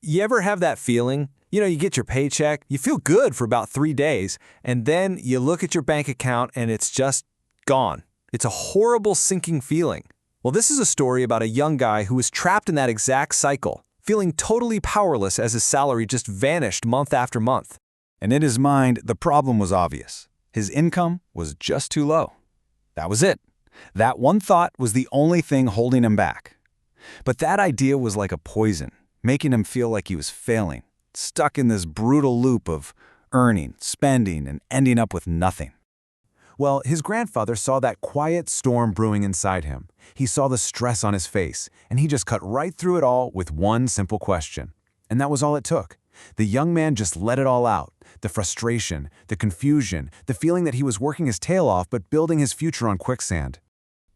You ever have that feeling? You get your paycheck, you feel good for about 3 days, and then you look at your bank account and it's just gone. It's a horrible sinking feeling. Well, this is a story about a young guy who was trapped in that exact cycle, feeling totally powerless as his salary just vanished month after month. And in his mind, the problem was obvious. His income was just too low. That was it. That one thought was the only thing holding him back. But that idea was like a poison, making him feel like he was failing, stuck in this brutal loop of earning, spending, and ending up with nothing. Well, his grandfather saw that quiet storm brewing inside him. He saw the stress on his face, and he just cut right through it all with one simple question. And that was all it took. The young man just let it all out. The frustration, the confusion, the feeling that he was working his tail off but building his future on quicksand.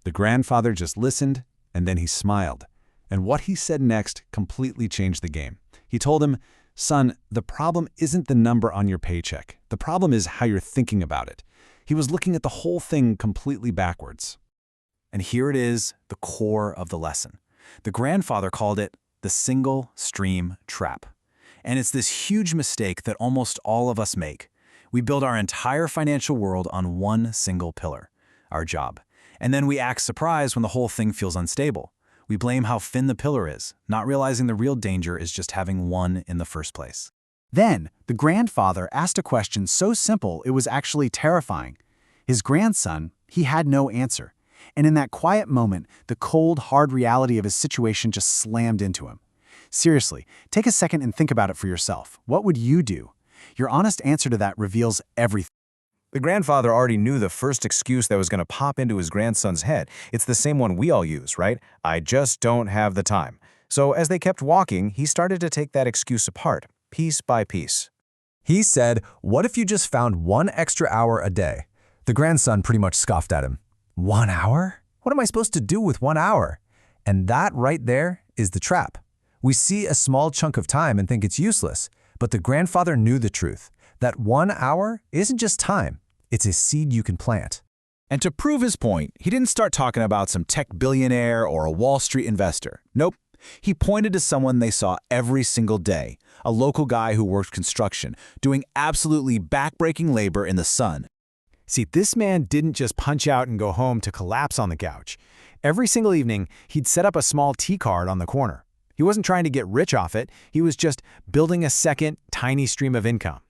The grandfather just listened, and then he smiled. And what he said next completely changed the game. He told him, "Son, the problem isn't the number on your paycheck. The problem is how you're thinking about it." He was looking at the whole thing completely backwards. And here it is, the core of the lesson. The grandfather called it the single stream trap. And it's this huge mistake that almost all of us make. We build our entire financial world on one single pillar, our job. And then we act surprised when the whole thing feels unstable. We blame how thin the pillar is, not realizing the real danger is just having one in the first place. Then, the grandfather asked a question so simple it was actually terrifying. His grandson, he had no answer. And in that quiet moment, the cold, hard reality of his situation just slammed into him. Seriously, take a second and think about it for yourself. What would you do? Your honest answer to that reveals everything. The grandfather already knew the first excuse that was going to pop into his grandson's head. It's the same one we all use, right? I just don't have the time. So as they kept walking, he started to take that excuse apart, piece by piece. He said, "What if you just found 1 extra hour a day?" The grandson pretty much scoffed at him. 1 hour? What am I supposed to do with 1 hour? And that right there is the trap. We see a small chunk of time and think it's useless, but the grandfather knew the truth, that 1 hour isn't just time, it's a seed you can plant. And to prove his point, he didn't start talking about some tech billionaire or a Wall Street investor. Nope. He pointed to someone they saw every single day, a local guy who worked construction, doing absolutely backbreaking labor in the sun. See, this man didn't just punch out and go home to collapse on the couch. Every single evening, he'd set up a small tea card on the corner. He wasn't trying to get rich off it, he was just building a second, tiny stream of income.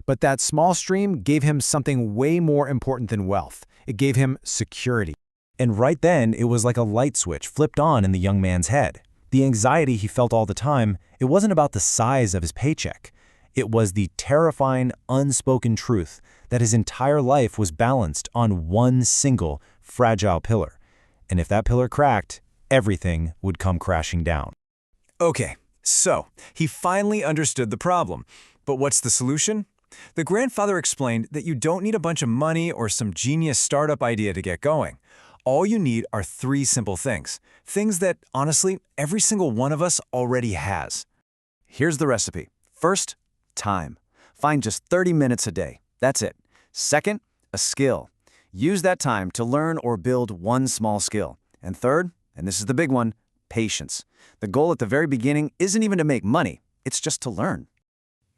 But that small stream gave him something way more important than wealth. It gave him security. And right then, it was like a light switch flipped on in the young man's head. The anxiety he felt all the time, it wasn't about the size of his paycheck. It was the terrifying, unspoken truth that his entire life was balanced on one single, fragile pillar. And if that pillar cracked, everything would come crashing down. Okay, so he finally understood the problem. But what's the solution? The grandfather explained that you don't need a bunch of money or some genius startup idea to get going. All you need are 3 simple things. Things that, honestly, every single one of us already has. Here's the recipe. First, time. Find just 30 minutes a day. That's it. Second, a skill. Use that time to learn or build one small skill. And third, and this is the big one, patience. The goal at the very beginning isn't even to make money. It's just to learn.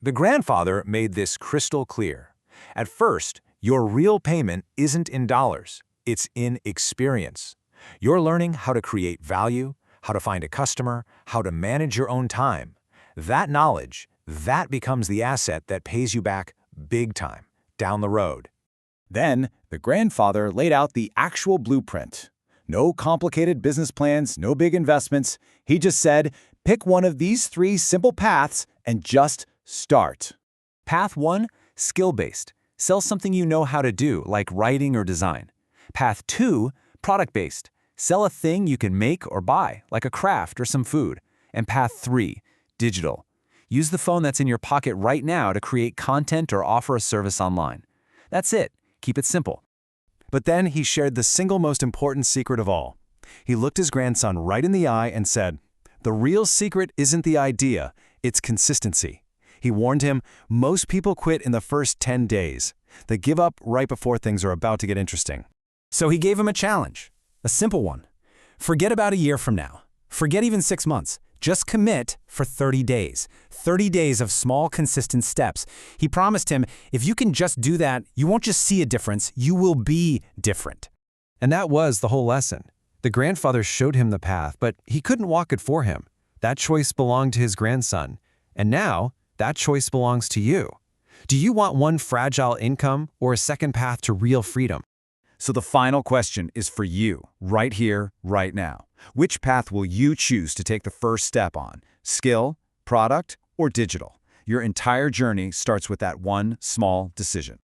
The grandfather made this crystal clear. At first, your real payment isn't in dollars. It's in experience. You're learning how to create value, how to find a customer, how to manage your own time. That knowledge, that becomes the asset that pays you back big time, down the road. Then, the grandfather laid out the actual blueprint. No complicated business plans, no big investments. He just said, pick one of these 3 simple paths and just start. Path 1, skill-based. Sell something you know how to do, like writing or design. Path 2, product-based. Sell a thing you can make or buy, like a craft or some food. And path 3, digital. Use the phone that's in your pocket right now to create content or offer a service online. That's it. Keep it simple. But then he shared the single most important secret of all. He looked his grandson right in the eye and said, "The real secret isn't the idea, it's consistency." He warned him, most people quit in the first 10 days. They give up right before things are about to get interesting. So he gave him a challenge, a simple one. Forget about a year from now. Forget even 6 months. Just commit for 30 days. 30 days of small, consistent steps. He promised him, if you can just do that, you won't just see a difference, you will be different. And that was the whole lesson. The grandfather showed him the path, but he couldn't walk it for him. That choice belonged to his grandson. And now, that choice belongs to you. Do you want one fragile income or a second path to real freedom? So the final question is for you, right here, right now. Which path will you choose to take the first step on? Skill, product, or digital? Your entire journey starts with that one small decision.